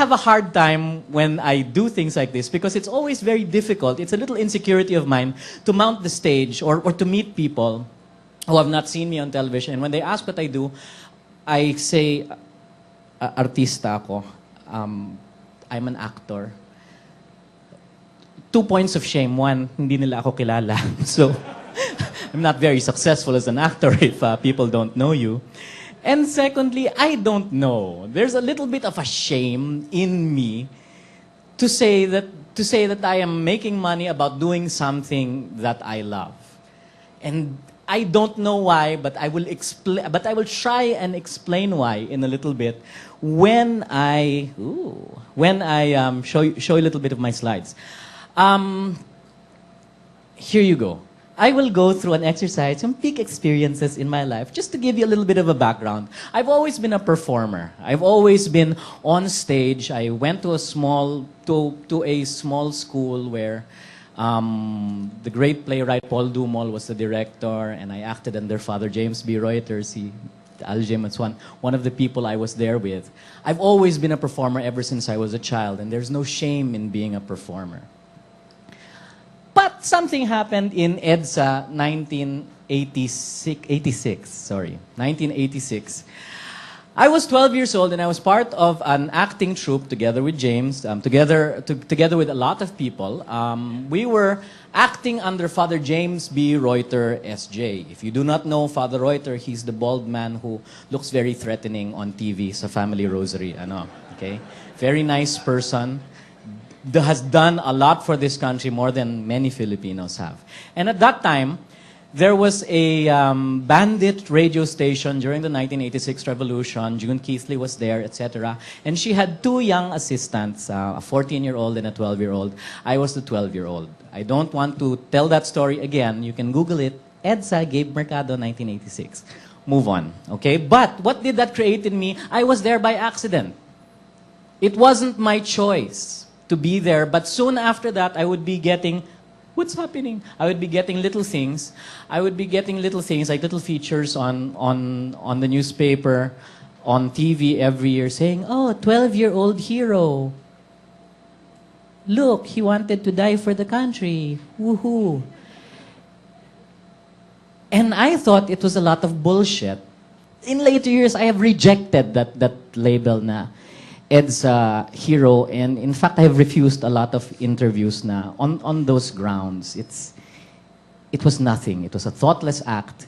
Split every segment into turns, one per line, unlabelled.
have a hard time when I do things like this because it's always very difficult. It's a little insecurity of mine to mount the stage or to meet people who have not seen me on television. And when they ask what I do, I say, artista ako. I'm an actor. 2 points of shame. One, hindi nila ako kilala. So, I'm not very successful as an actor if people don't know you. And secondly, I don't know. There's a little bit of a shame in me to say that I am making money about doing something that I love. And I don't know why, but I will try and explain why in a little bit when I show you a little bit of my slides. Here you go. I will go through an exercise, some peak experiences in my life, just to give you a little bit of a background. I've always been a performer. I've always been on stage. I went to a small school where the great playwright Paul Dumol was the director, and I acted under Father James B. Reuters. Aljem was one of the people I was there with. I've always been a performer ever since I was a child, and there's no shame in being a performer. But something happened in EDSA 1986. I was 12 years old and I was part of an acting troupe together with James, together with a lot of people. We were acting under Father James B. Reuter, S.J. If you do not know Father Reuter, he's the bald man who looks very threatening on TV sa Family Rosary. Okay? Very nice person. Has done a lot for this country, more than many Filipinos have. And at that time, there was a bandit radio station during the 1986 revolution. June Keithley was there, etc. And she had 2 young assistants, a 14-year-old and a 12-year-old. I was the 12-year-old. I don't want to tell that story again. You can Google it. EDSA, Gabe, Mercado, 1986. Move on, okay? But what did that create in me? I was there by accident. It wasn't my choice to be there, but soon after that, I would be getting, what's happening? I would be getting little things. I would be getting little things, like little features on the newspaper, on TV every year, saying, oh, 12-year-old hero. Look, he wanted to die for the country. Woohoo. And I thought it was a lot of bullshit. In later years, I have rejected that label na Ed's hero, and in fact, I have refused a lot of interviews na on those grounds. It was nothing. It was a thoughtless act.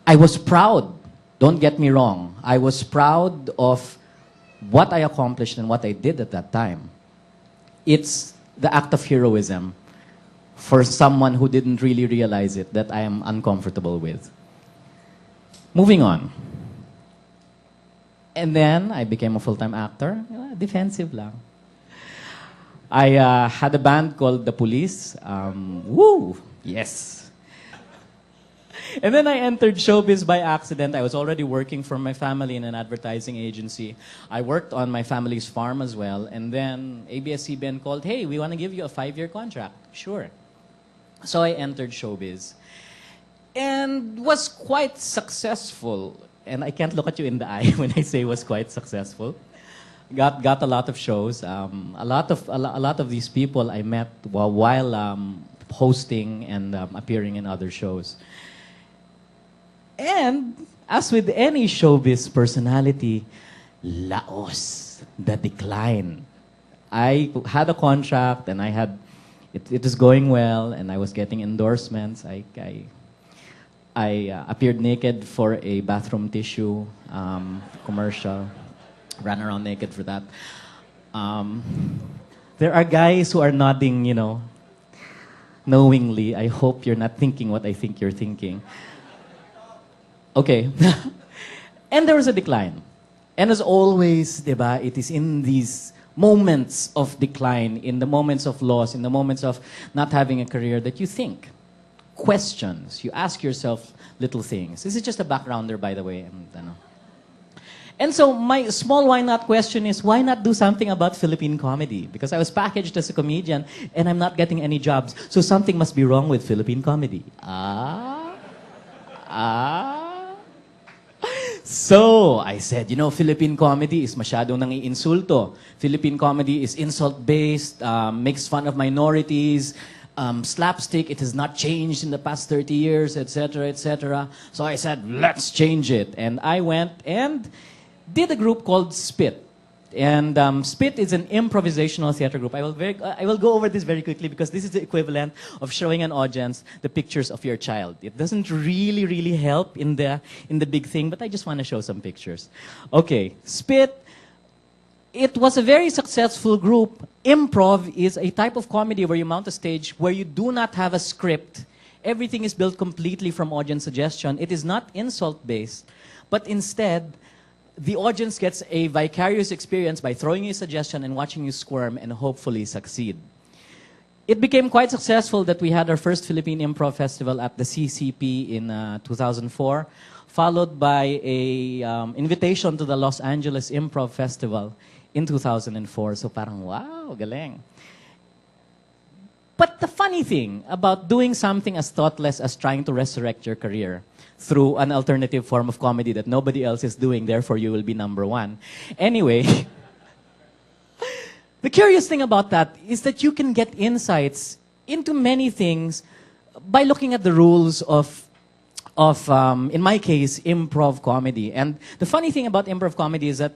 I was proud. Don't get me wrong. I was proud of what I accomplished and what I did at that time. It's the act of heroism for someone who didn't really realize it that I am uncomfortable with. Moving on. And then, I became a full-time actor. Defensive lang. I had a band called The Police. Woo! Yes. And then I entered showbiz by accident. I was already working for my family in an advertising agency. I worked on my family's farm as well. And then ABS-CBN called, hey, we want to give you a 5-year contract. Sure. So I entered showbiz. And was quite successful. And I can't look at you in the eye when I say was quite successful. Got a lot of shows. A lot of these people I met while hosting and appearing in other shows. And as with any showbiz personality, laos, the decline. I had a contract and it was going well and I was getting endorsements. I appeared naked for a bathroom tissue commercial. Ran around naked for that. There are guys who are nodding, knowingly. I hope you're not thinking what I think you're thinking. Okay. And there was a decline. And as always, diba, it is in these moments of decline, in the moments of loss, in the moments of not having a career that you think. Questions. You ask yourself little things. This is just a backgrounder, by the way. And so my small why not question is, why not do something about Philippine comedy? Because I was packaged as a comedian and I'm not getting any jobs. So something must be wrong with Philippine comedy. So, I said, Philippine comedy is masyadong nangiinsulto. Philippine comedy is insult-based, makes fun of minorities, slapstick, it has not changed in the past 30 years, etc., etc. So I said, let's change it. And I went and did a group called Spit. And Spit is an improvisational theater group. I will go over this very quickly because this is the equivalent of showing an audience the pictures of your child. It doesn't really help in the big thing, but I just want to show some pictures. Okay, Spit. It was a very successful group. Improv is a type of comedy where you mount a stage where you do not have a script. Everything is built completely from audience suggestion. It is not insult-based, but instead, the audience gets a vicarious experience by throwing you a suggestion and watching you squirm and hopefully succeed. It became quite successful that we had our first Philippine Improv Festival at the CCP in 2004, followed by a invitation to the Los Angeles Improv Festival in 2004. So parang, wow, galing. But the funny thing about doing something as thoughtless as trying to resurrect your career through an alternative form of comedy that nobody else is doing, therefore you will be number one. Anyway, the curious thing about that is that you can get insights into many things by looking at the rules of in my case, improv comedy. And the funny thing about improv comedy is that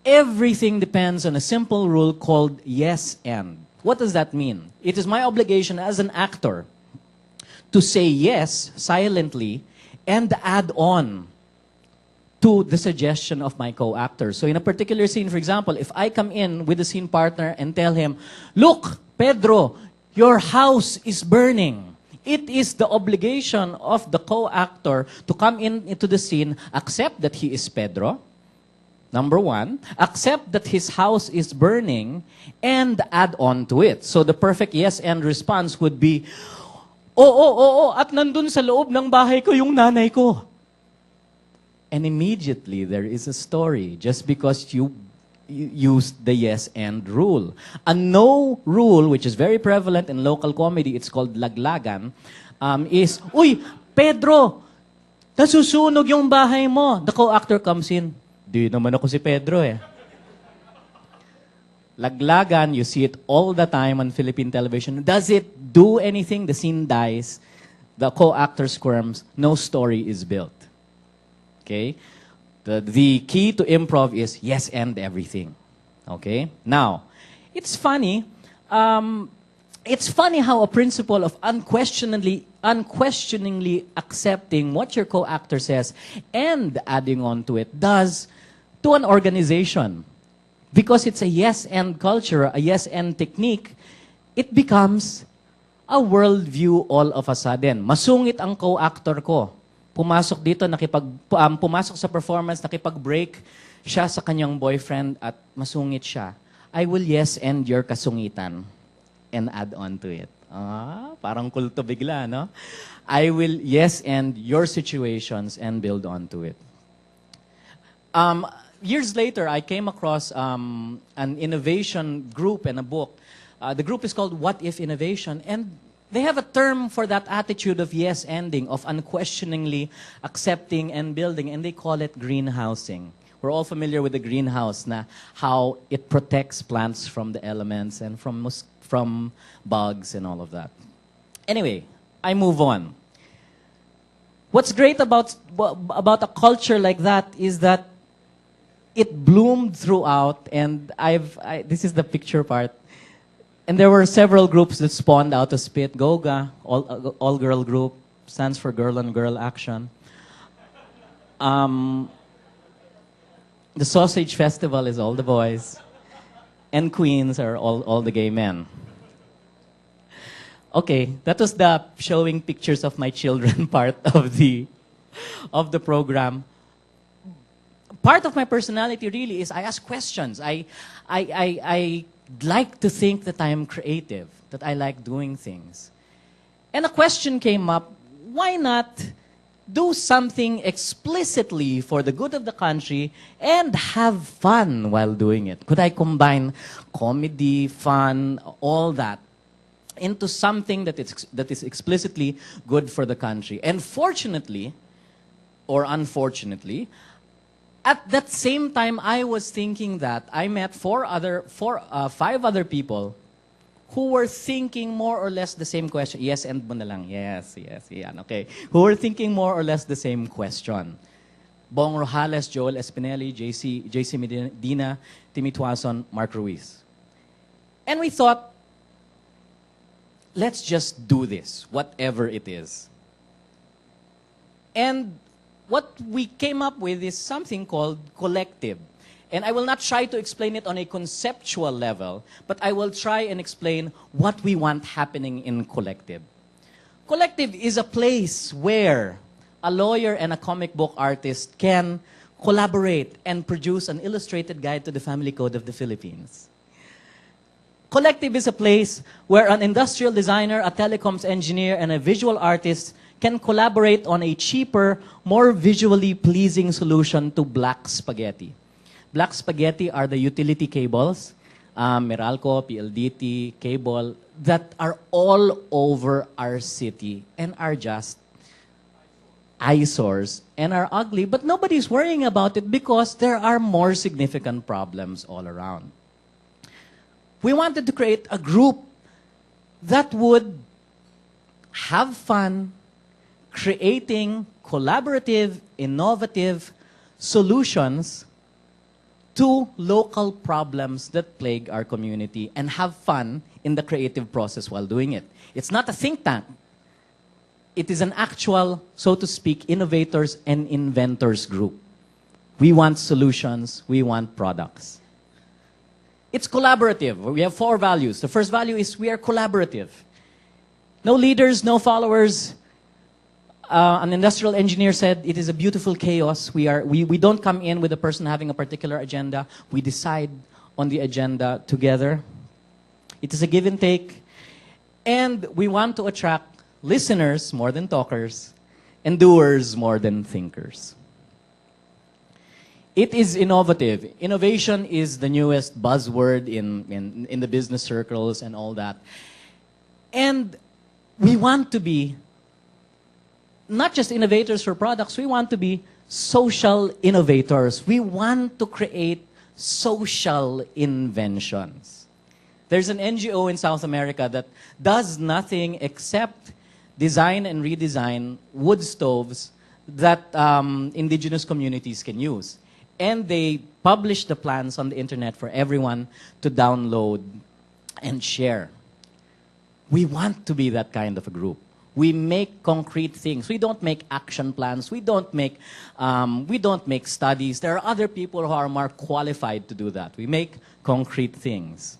everything depends on a simple rule called yes and. What does that mean? It is my obligation as an actor to say yes silently and add on to the suggestion of my co-actor. So in a particular scene, for example, if I come in with the scene partner and tell him, look, Pedro, your house is burning. It is the obligation of the co-actor to come into the scene, accept that he is Pedro, number one, accept that his house is burning, and add on to it. So the perfect yes and response would be, oo, at nandun sa loob ng bahay ko yung nanay ko. And immediately there is a story just because you used the yes and rule. A no rule, which is very prevalent in local comedy, it's called laglagan, is, uy, Pedro, nasusunog yung bahay mo. The co-actor comes in, di naman ako si Pedro eh. Laglagan, you see it all the time on Philippine television. Does it do anything? The scene dies. The co-actor squirms. No story is built. Okay? The key to improv is yes and everything. Okay? Now, it's funny. It's funny how a principle of unquestioningly accepting what your co-actor says and adding on to it does to an organization. Because it's a yes and culture, a yes and technique, it becomes a worldview all of a sudden. Masungit ang co-actor ko. Pumasok dito, pumasok sa performance, nakipag-break siya sa kanyang boyfriend at masungit siya. I will yes and your kasungitan and add on to it. Parang kulto bigla, no? I will yes and your situations and build on to it. Years later, I came across an innovation group and a book. The group is called What If Innovation, and they have a term for that attitude of yes ending, of unquestioningly accepting and building, and they call it greenhousing. We're all familiar with the greenhouse, na how it protects plants from the elements and from bugs and all of that. Anyway, I move on. What's great about a culture like that is that it bloomed throughout, and this is the picture part. And there were several groups that spawned out of Spit. GOGA, all-girl group, stands for Girl on Girl Action. The Sausage Festival is all the boys. And Queens are all the gay men. Okay, that was the showing pictures of my children part of the program. Part of my personality really is I ask questions. I like to think that I am creative, that I like doing things. And a question came up, why not do something explicitly for the good of the country and have fun while doing it? Could I combine comedy, fun, all that into something that is explicitly good for the country? And fortunately, or unfortunately, At that same time, I was thinking that I met five other people who were thinking more or less the same question. Yes, and mo na lang. Yes, yan, okay. Who were thinking more or less the same question. Bong Rojales, Joel Espinelli, JC Medina, Timmy Tuason, Mark Ruiz. And we thought, let's just do this, whatever it is. And what we came up with is something called collective. And I will not try to explain it on a conceptual level, but I will try and explain what we want happening in collective. Collective is a place where a lawyer and a comic book artist can collaborate and produce an illustrated guide to the family code of the Philippines. Collective is a place where an industrial designer, a telecoms engineer, and a visual artist can collaborate on a cheaper, more visually pleasing solution to black spaghetti. Black spaghetti are the utility cables, Meralco, PLDT, cable, that are all over our city and are just eyesores and are ugly, but nobody's worrying about it because there are more significant problems all around. We wanted to create a group that would have fun creating collaborative, innovative solutions to local problems that plague our community and have fun in the creative process while doing it. It's not a think tank. It is an actual, so to speak, innovators and inventors group. We want solutions, we want products. It's collaborative. We have 4 values. The first value is we are collaborative. No leaders, no followers. An industrial engineer said it is a beautiful chaos. We don't come in with a person having a particular agenda. We decide on the agenda together. It is a give and take. And we want to attract listeners more than talkers and doers more than thinkers. It is innovative. Innovation is the newest buzzword in the business circles and all that. And we want to be not just innovators for products, we want to be social innovators. We want to create social inventions. There's an NGO in South America that does nothing except design and redesign wood stoves that indigenous communities can use. And they publish the plans on the internet for everyone to download and share. We want to be that kind of a group. We make concrete things. We don't make action plans. We don't make studies. There are other people who are more qualified to do that. We make concrete things.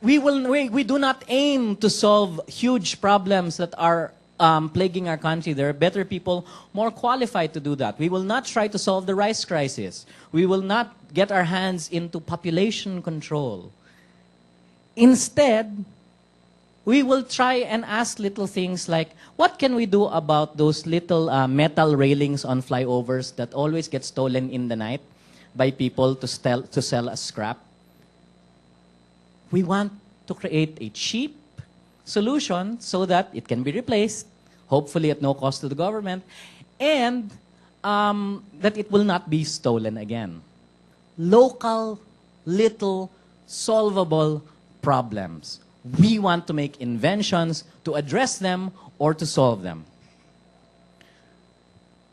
We do not aim to solve huge problems that are plaguing our country. There are better people more qualified to do that. We will not try to solve the rice crisis. We will not get our hands into population control. Instead, we will try and ask little things like, what can we do about those little metal railings on flyovers that always get stolen in the night by people to sell as scrap? We want to create a cheap solution so that it can be replaced, hopefully at no cost to the government, and that it will not be stolen again. Local, little, solvable problems. We want to make inventions to address them or to solve them.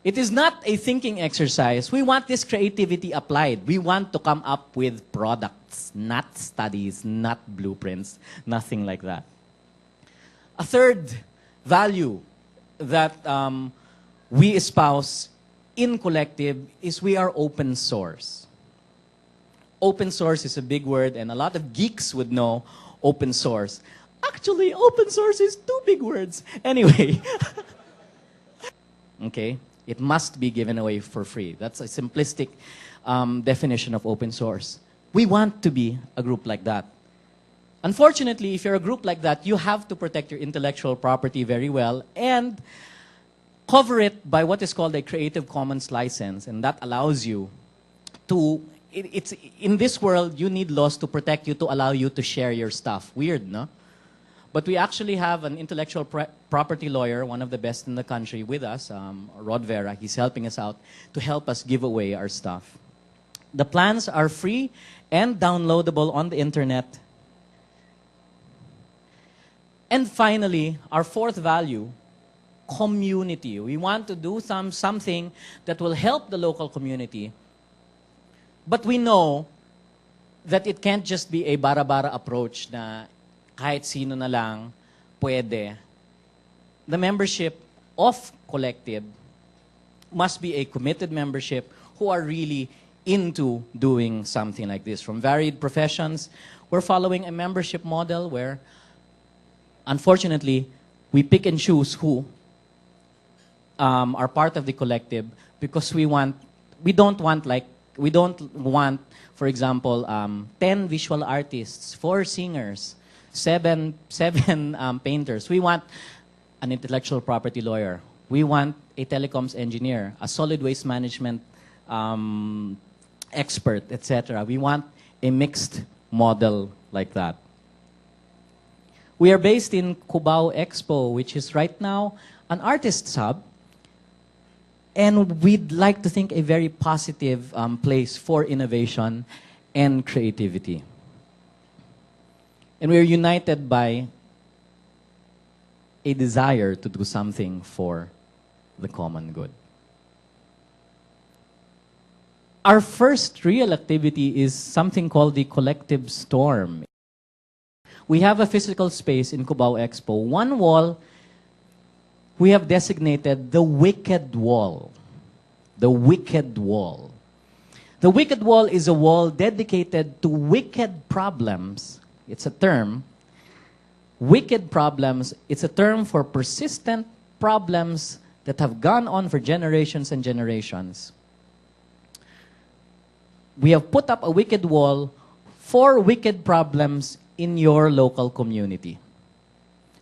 It is not a thinking exercise. We want this creativity applied. We want to come up with products, not studies, not blueprints, nothing like that. A third value that we espouse in collective is we are open source. Open source is a big word, and a lot of geeks would know open source. Actually, open source is 2 big words. Anyway. Okay? It must be given away for free. That's a simplistic definition of open source. We want to be a group like that. Unfortunately, if you're a group like that, you have to protect your intellectual property very well and cover it by what is called a Creative Commons license. And that allows you to... in this world, you need laws to protect you, to allow you to share your stuff. Weird, no? But we actually have an intellectual property lawyer, one of the best in the country, with us, Rod Vera. He's helping us out to help us give away our stuff. The plans are free and downloadable on the internet. And finally, our fourth value, community. We want to do something that will help the local community. But we know that it can't just be a bara-bara approach na kahit sino na lang pwede. The membership of Collective must be a committed membership who are really into doing something like this. From varied professions, we're following a membership model where, unfortunately, we pick and choose who are part of the Collective because we don't want, for example, 10 visual artists, 4 singers, 7 painters. We want an intellectual property lawyer. We want a telecoms engineer, a solid waste management expert, etc. We want a mixed model like that. We are based in Cubao Expo, which is right now an artist's hub. And we'd like to think a very positive place for innovation and creativity. And we're united by a desire to do something for the common good. Our first real activity is something called the Collective Storm. We have a physical space in Cubao Expo. One wall we have designated the Wicked Wall. The Wicked Wall. The Wicked Wall is a wall dedicated to wicked problems. It's a term. Wicked problems, it's a term for persistent problems that have gone on for generations and generations. We have put up a wicked wall for wicked problems in your local community.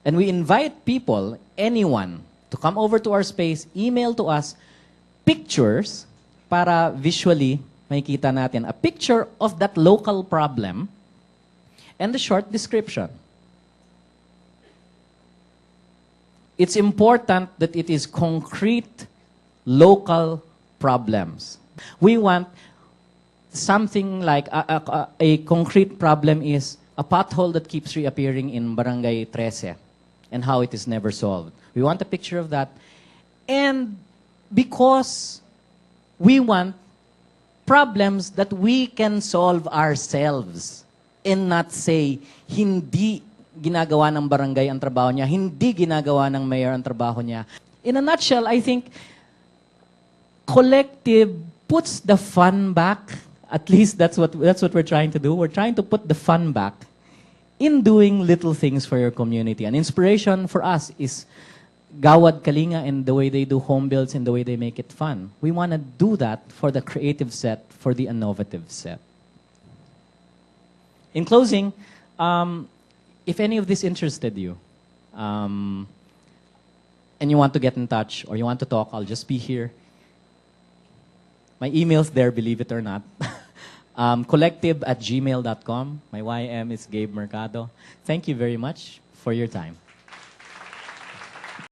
And we invite people, anyone, to come over to our space, email to us pictures para visually makita natin a picture of that local problem and a short description. It's important that it is concrete local problems. We want something like a concrete problem is a pothole that keeps reappearing in Barangay 13 and how it is never solved. We want a picture of that. And because we want problems that we can solve ourselves and not say, hindi ginagawa ng barangay ang trabaho niya, hindi ginagawa ng mayor ang trabaho niya. In a nutshell, I think Collective puts the fun back. At least that's what we're trying to do. We're trying to put the fun back in doing little things for your community. An inspiration for us is Gawad Kalinga and the way they do home builds and the way they make it fun. We want to do that for the creative set, for the innovative set. In closing, if any of this interested you, and you want to get in touch or you want to talk, I'll just be here. My email's there, believe it or not. Collective@gmail.com. My YM is Gabe Mercado. Thank you very much for your time.